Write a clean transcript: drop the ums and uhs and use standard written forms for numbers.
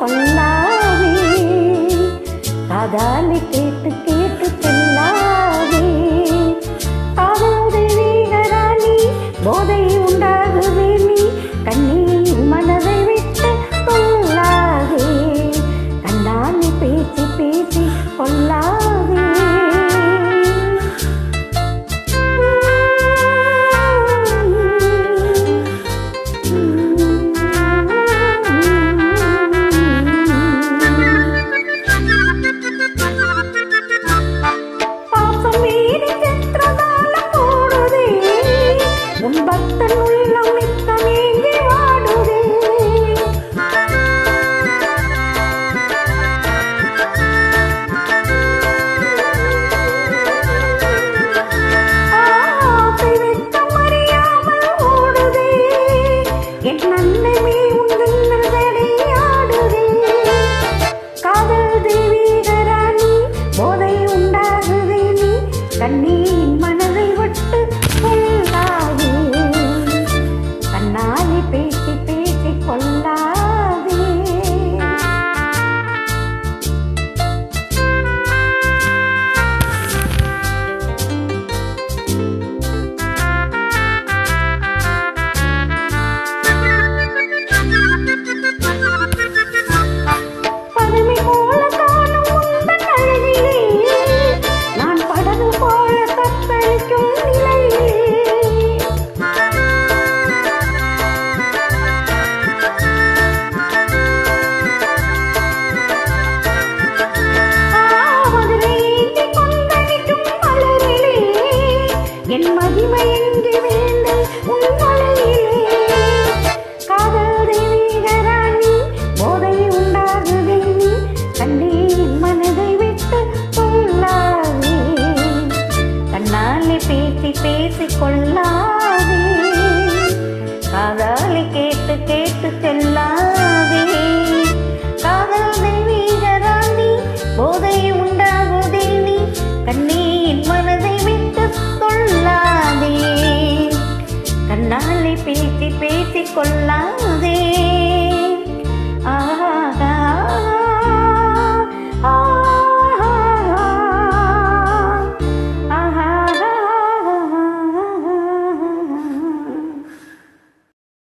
கொள்ளாதே, காதாலி கேட்டு கேட்டு செல்லாதே. காதோடு வீரராணி போதை உண்டாகுவே நீ கண்ணீர் மனதை விட்டு கொள்ளாதே, கண்ணாலி பேசி பேசி கொள்ளாதே. பக்தன் உள்ளம் நித்தம் ஏங்கி வாடுதே, ஆசை வெட்கம் அறியாமல் ஓடுதே, என் நன்மை உங்கள் தடையாடுதே. காதல் தெய்வீகராணி போதை உண்டாகுதே நீ கண்ணீர் மனதை விட்டு கொள்ளாதே, கண்ணாலே பேசி பேசி கொள்ளாதே. பதுமை போல காணும் உந்தன் அழகிலே நான் படகு போல தத்தளிக்கும் நிலையிலே, என் மகிமை எங்கே வேண்டும் உன் மலையிலே. காதல் தெய்வீகராணி போதை உண்டாகுதே நீ கண்ணீர் மனதை விட்டு கொள்ளாதே, கண்ணாலே பேசி பேசி கொள்ளாதே, காதாலை கேட்டு கேட்டு செல்லாதே.